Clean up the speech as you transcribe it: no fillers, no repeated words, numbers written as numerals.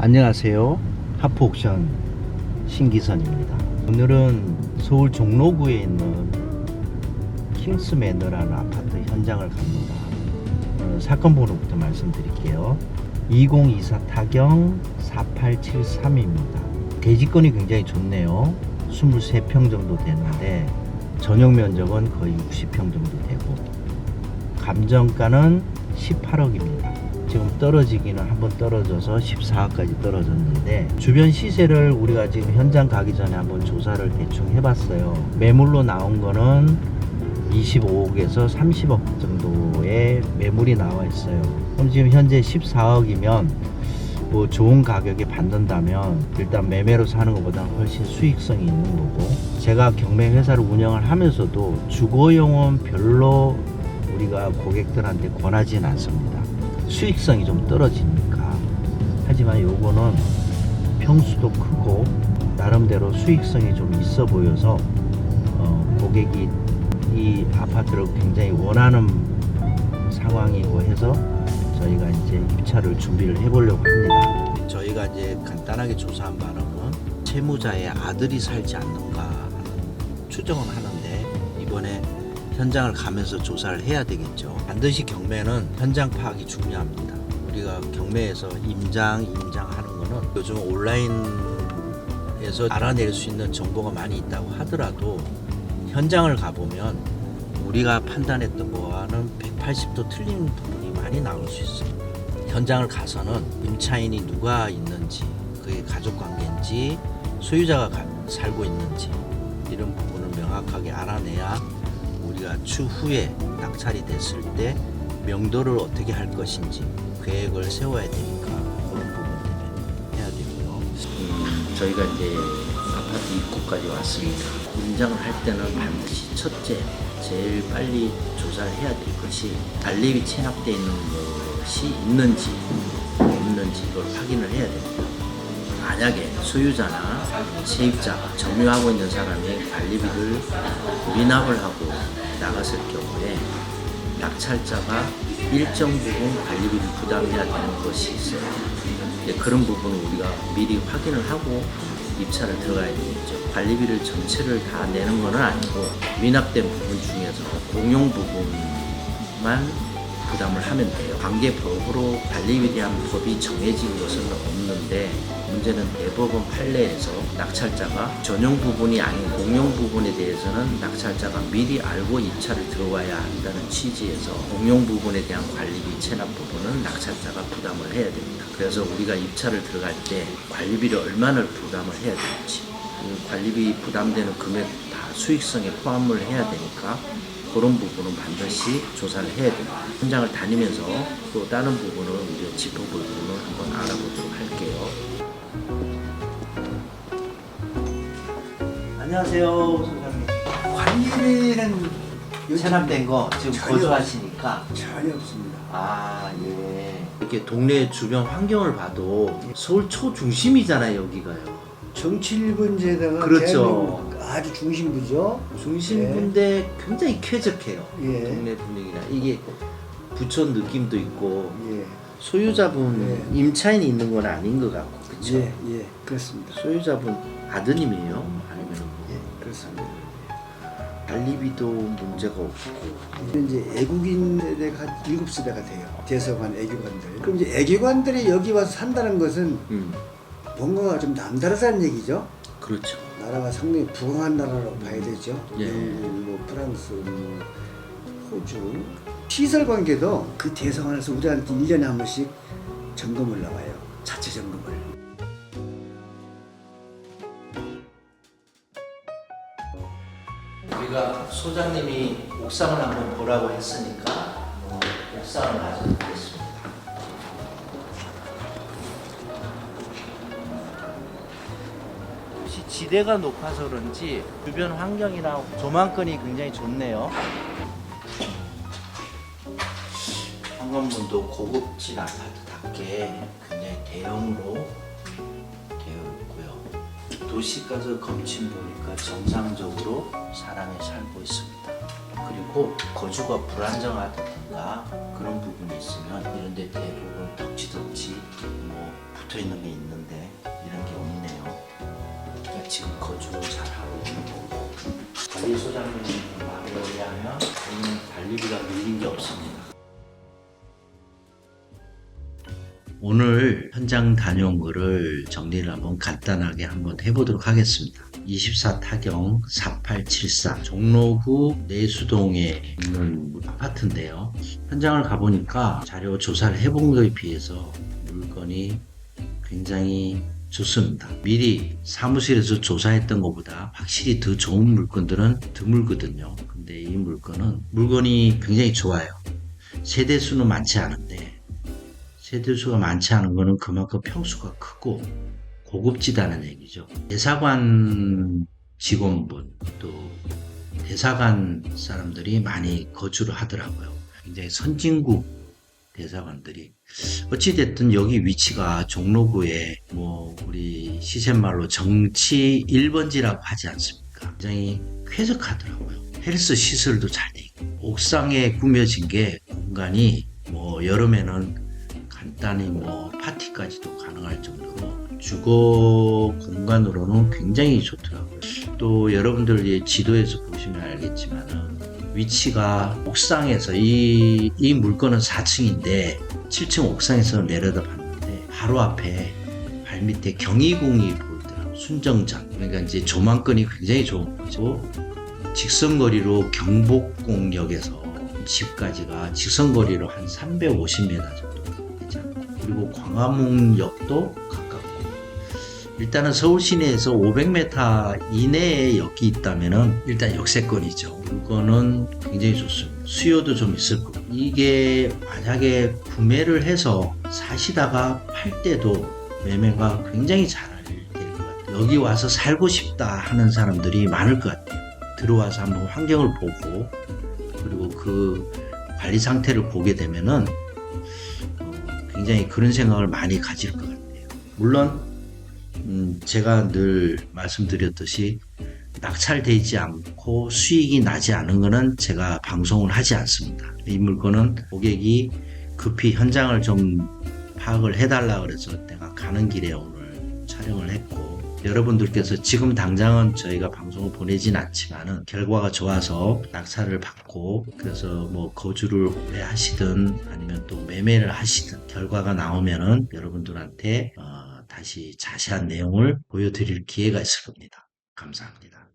안녕하세요. 하프옥션 신기선입니다. 오늘은 서울 종로구에 있는 킹스매너라는 아파트 현장을 갑니다. 사건 번호부터 말씀드릴게요. 2024 타경 4873입니다. 대지권이 굉장히 좋네요. 23평 정도 되는데 전용 면적은 거의 60평 정도 되고 감정가는 18억입니다. 지금 떨어지기는 한번 떨어져서 14억까지 떨어졌는데 정주변 시세를 우리가 지금 현장 가기 전에 한번 조사를 대충 해봤어요. 매물로 나온 거는 25억에서 30억 정도의 매물이 나와 있어요. 그럼 지금 현재 14억이면 뭐 좋은 가격에 받는다면 일단 매매로 사는 것보다 훨씬 수익성이 있는 거고, 제가 경매 회사를 운영을 하면서도 주거용은 별로 우리가 고객들한테 권하지는 않습니다. 수익성이 좀 떨어지니까. 하지만 요거는 평수도 크고 나름대로 수익성이 좀 있어 보여서 고객이 이 아파트를 굉장히 원하는 상황이고 해서 저희가 이제 입찰을 준비를 해보려고 합니다. 저희가 이제 간단하게 조사한 바로는 채무자의 아들이 살지 않는가 하는 추정을 하는데, 이번에 현장을 가면서 조사를 해야 되겠죠. 반드시 경매는 현장 파악이 중요합니다. 우리가 경매에서 임장하는 거는 요즘 온라인에서 알아낼 수 있는 정보가 많이 있다고 하더라도 현장을 가보면 우리가 판단했던 거와는 180도 틀린 부분이 많이 나올 수 있습니다. 현장을 가서는 임차인이 누가 있는지, 그게 가족관계인지 소유자가 살고 있는지 이런 부분을 명확하게 알아내야 우리가 추후에 낙찰이 됐을 때 명도를 어떻게 할 것인지 계획을 세워야 되니까 그런 부분 때문에 해야 되고요. 저희가 이제 아파트 입구까지 왔습니다. 임장을 할 때는 반드시 첫째, 제일 빨리 조사를 해야 될 것이 관리비 체납되어 있는 것이 있는지 없는지 이걸 확인을 해야 됩니다. 만약에 소유자나 세입자가 점유하고 있는 사람이 관리비를 미납을 하고 나갔을 경우에 낙찰자가 일정 부분 관리비를 부담해야 되는 것이 있어요. 그런 부분은 우리가 미리 확인을 하고 입찰을 들어가야 되겠죠. 관리비를 전체를 다 내는 건 아니고 미납된 부분 중에서 공용 부분만 부담을 하면 돼요. 관계법으로 관리비에 대한 법이 정해진 것은 없는데, 문제는 대법원 판례에서 낙찰자가 전용 부분이 아닌 공용 부분에 대해서는 낙찰자가 미리 알고 입찰을 들어와야 한다는 취지에서 공용 부분에 대한 관리비 체납 부분은 낙찰자가 부담을 해야 됩니다. 그래서 우리가 입찰을 들어갈 때 관리비를 얼마나 부담을 해야 되는지, 관리비 부담되는 금액 다 수익성에 포함을 해야 되니까 그런 부분은 반드시 조사를 해야 됩니다. 현장을 다니면서 또 다른 부분을 우리가 짚어볼 부분을 한번 알아보도록 할게요. 안녕하세요, 소장님. 관리비는 체납된 거 지금 거주하시니까 전혀 없습니다. 아, 예. 이렇게 동네 주변 환경을 봐도 서울 초중심이잖아요, 여기가요. 정치일본제다가 그렇죠. 아주 중심부죠. 중심부인데 굉장히 쾌적해요. 예. 동네 분위기나 이게 부촌 느낌도 있고, 예. 소유자분 예. 임차인이 있는 건 아닌 것 같고, 그렇죠? 예, 예, 그렇습니다. 소유자분 아드님이에요? 아니면 예, 그렇습니다. 관리비도 문제가 없고. 이제 애국인 세대가 한 7세대가 돼요. 대서관 애교관들. 그럼 이제 애교관들이 여기 와서 산다는 것은 뭔가가 좀 남다르다는 얘기죠. 그렇죠. 나라가 상당히 부강한 나라라고 봐야 되죠. 예. 영국, 뭐 프랑스, 뭐 호주. 시설 관계도 그 대성안에서 우리한테 1년에 한 번씩 점검을 나와요. 자체 점검을. 우리가 소장님이 옥상을 한번 보라고 했으니까 옥상을 가져보겠습니다. 혹시 지대가 높아서 그런지 주변 환경이나 조망권이 굉장히 좋네요. 현관문도 고급진 아파트답게 굉장히 대형으로 되어 있고요. 도시가스 검침 보니까 정상적으로 사람이 살고 있습니다. 그리고 거주가 불안정하다든가 그런 부분이 있으면 이런 데 대부분 덕지덕지 뭐 붙어 있는 게 있는데 이런 게 없네요. 그러니까 지금 거주를 잘 하고 있는 거고 관리소장님 말에 의하면 저희는 관리비가 밀린 게 없습니다. 오늘 현장 다녀온 거를 정리를 한번 간단하게 한번 해보도록 하겠습니다. 24 타경 4874 종로구 내수동에 있는 아파트인데요. 현장을 가보니까 자료 조사를 해본 거에 비해서 물건이 굉장히 좋습니다. 미리 사무실에서 조사했던 것보다 확실히 더 좋은 물건들은 드물거든요. 근데 이 물건이 굉장히 좋아요. 세대수는 많지 않은데 세대수가 많지 않은 거는 그만큼 평수가 크고 고급지다는 얘기죠. 대사관 직원분 또 대사관 사람들이 많이 거주를 하더라고요. 굉장히 선진국 대사관들이 어찌됐든 여기 위치가 종로구에 뭐 우리 시샘말로 정치 1번지라고 하지 않습니까? 굉장히 쾌적하더라고요. 헬스 시설도 잘 돼 있고 옥상에 꾸며진 게 공간이 뭐 여름에는 간단히 뭐 파티까지도 가능할 정도로 주거 공간으로는 굉장히 좋더라고요. 또 여러분들 지도에서 보시면 알겠지만은 위치가 옥상에서 이 물건은 4층인데 7층 옥상에서 내려다 봤는데 바로 앞에 발밑에 경희궁이 보이더라고요. 순정전. 그러니까 이제 조망권이 굉장히 좋은 거죠. 직선거리로 경복궁역에서 집까지가 직선거리로 한 350m 정도 되지 않고 그리고 광화문역도 가깝고 일단은 서울 시내에서 500m 이내에 역이 있다면은 일단 역세권이죠. 물건은 굉장히 좋습니다. 수요도 좀 있을 거고 이게 만약에 구매를 해서 사시다가 팔 때도 매매가 굉장히 잘 될 것 같아요. 여기 와서 살고 싶다 하는 사람들이 많을 것 같아요. 들어와서 한번 환경을 보고 그리고 그 관리 상태를 보게 되면은 굉장히 그런 생각을 많이 가질 것 같아요. 물론 제가 늘 말씀드렸듯이 낙찰되지 않고 수익이 나지 않은 것은 제가 방송을 하지 않습니다. 이 물건은 고객이 급히 현장을 좀 파악을 해달라 그래서 내가 가는 길에 오늘 촬영을 했고 여러분들께서 지금 당장은 저희가 방송을 보내진 않지만은 결과가 좋아서 낙찰을 받고 그래서 뭐 거주를 오래 하시든 아니면 또 매매를 하시든 결과가 나오면은 여러분들한테 다시 자세한 내용을 보여드릴 기회가 있을 겁니다. 감사합니다.